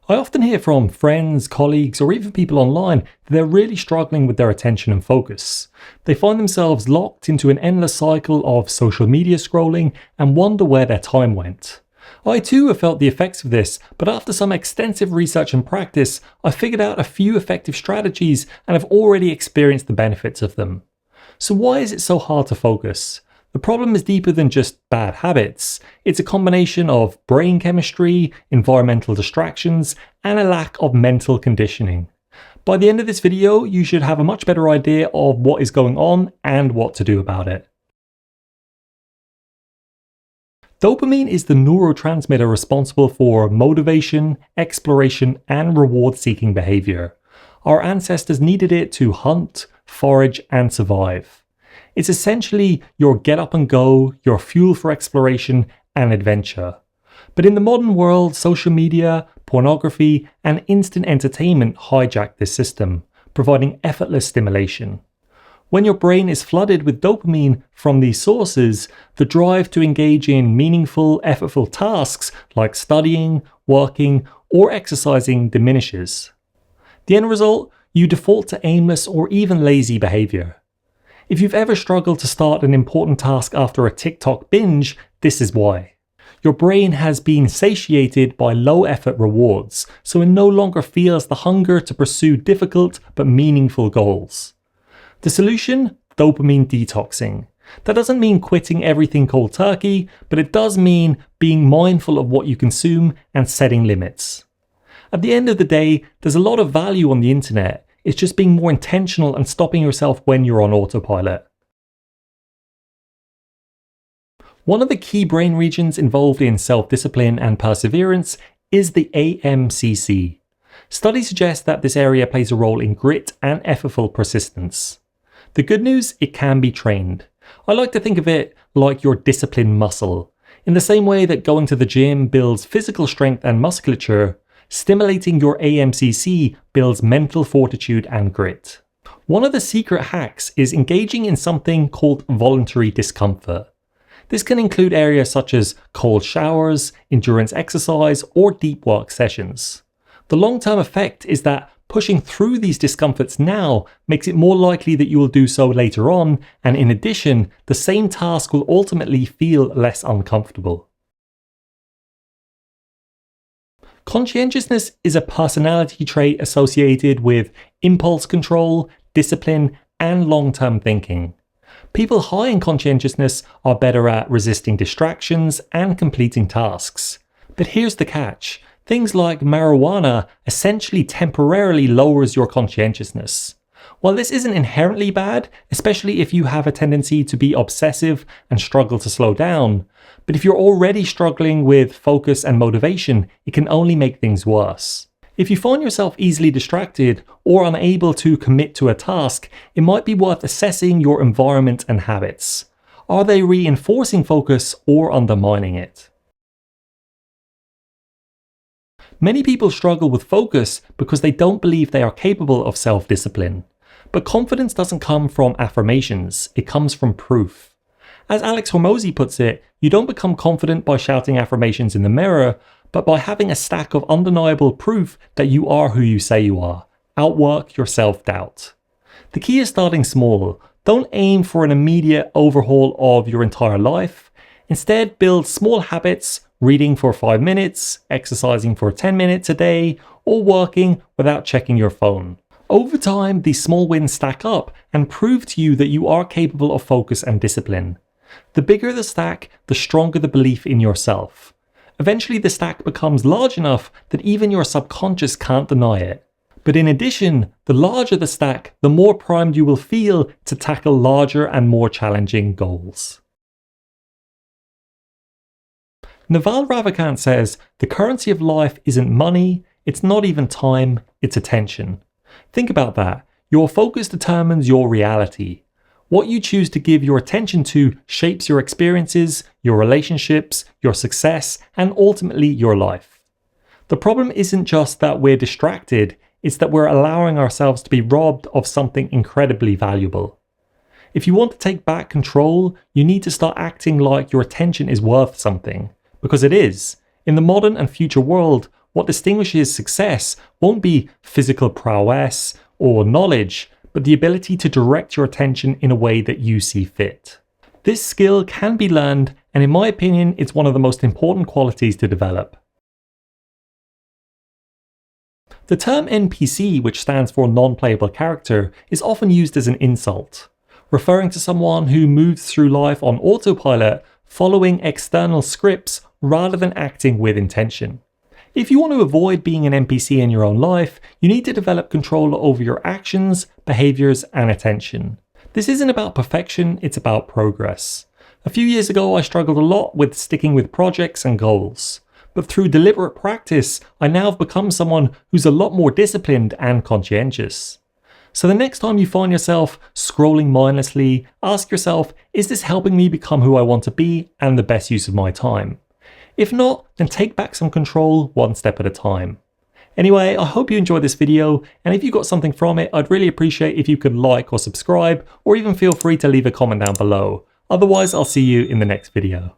I often hear from friends, colleagues, or even people online that they're really struggling with their attention and focus. They find themselves locked into an endless cycle of social media scrolling and wonder where their time went. I too have felt the effects of this, but after some extensive research and practice, I figured out a few effective strategies and have already experienced the benefits of them. So why is it so hard to focus? The problem is deeper than just bad habits. It's a combination of brain chemistry, environmental distractions, and a lack of mental conditioning. By the end of this video, you should have a much better idea of what is going on and what to do about it. Dopamine is the neurotransmitter responsible for motivation, exploration, and reward-seeking behavior. Our ancestors needed it to hunt, forage, and survive. It's essentially your get up and go, your fuel for exploration and adventure. But in the modern world, social media, pornography, and instant entertainment hijack this system, providing effortless stimulation. When your brain is flooded with dopamine from these sources, the drive to engage in meaningful, effortful tasks like studying, working, or exercising diminishes. The end result? You default to aimless or even lazy behavior. If you've ever struggled to start an important task after a TikTok binge, this is why. Your brain has been satiated by low-effort rewards, so it no longer feels the hunger to pursue difficult but meaningful goals. The solution? Dopamine detoxing. That doesn't mean quitting everything cold turkey, but it does mean being mindful of what you consume and setting limits. At the end of the day, there's a lot of value on the internet. It's just being more intentional and stopping yourself when you're on autopilot. One of the key brain regions involved in self-discipline and perseverance is the aMCC. Studies suggest that this area plays a role in grit and effortful persistence. The good news, it can be trained. I like to think of it like your discipline muscle. In the same way that going to the gym builds physical strength and musculature, stimulating your aMCC builds mental fortitude and grit. One of the secret hacks is engaging in something called voluntary discomfort. This can include areas such as cold showers, endurance exercise, or deep work sessions. The long-term effect is that pushing through these discomforts now makes it more likely that you will do so later on, and in addition, the same task will ultimately feel less uncomfortable. Conscientiousness is a personality trait associated with impulse control, discipline, and long-term thinking. People high in conscientiousness are better at resisting distractions and completing tasks. But here's the catch. Things like marijuana essentially temporarily lowers your conscientiousness. While this isn't inherently bad, especially if you have a tendency to be obsessive and struggle to slow down, but if you're already struggling with focus and motivation, it can only make things worse. If you find yourself easily distracted or unable to commit to a task, it might be worth assessing your environment and habits. Are they reinforcing focus or undermining it? Many people struggle with focus because they don't believe they are capable of self-discipline. But confidence doesn't come from affirmations, it comes from proof. As Alex Hormozi puts it, you don't become confident by shouting affirmations in the mirror, but by having a stack of undeniable proof that you are who you say you are. Outwork your self-doubt. The key is starting small. Don't aim for an immediate overhaul of your entire life. Instead, build small habits, reading for 5 minutes, exercising for 10 minutes a day, or working without checking your phone. Over time, these small wins stack up and prove to you that you are capable of focus and discipline. The bigger the stack, the stronger the belief in yourself. Eventually, the stack becomes large enough that even your subconscious can't deny it. But in addition, the larger the stack, the more primed you will feel to tackle larger and more challenging goals. Naval Ravikant says, the currency of life isn't money, it's not even time, it's attention. Think about that. Your focus determines your reality. What you choose to give your attention to shapes your experiences, your relationships, your success, and ultimately your life. The problem isn't just that we're distracted, it's that we're allowing ourselves to be robbed of something incredibly valuable. If you want to take back control, you need to start acting like your attention is worth something. Because it is. In the modern and future world, what distinguishes success won't be physical prowess or knowledge, but the ability to direct your attention in a way that you see fit. This skill can be learned, and in my opinion, it's one of the most important qualities to develop. The term NPC, which stands for non-playable character, is often used as an insult, referring to someone who moves through life on autopilot, following external scripts rather than acting with intention. If you want to avoid being an NPC in your own life, you need to develop control over your actions, behaviors, and attention. This isn't about perfection, it's about progress. A few years ago, I struggled a lot with sticking with projects and goals. But through deliberate practice, I now have become someone who's a lot more disciplined and conscientious. So the next time you find yourself scrolling mindlessly, ask yourself, is this helping me become who I want to be and the best use of my time? If not, then take back some control one step at a time. Anyway, I hope you enjoyed this video, and if you got something from it, I'd really appreciate if you could like or subscribe, or even feel free to leave a comment down below. Otherwise, I'll see you in the next video.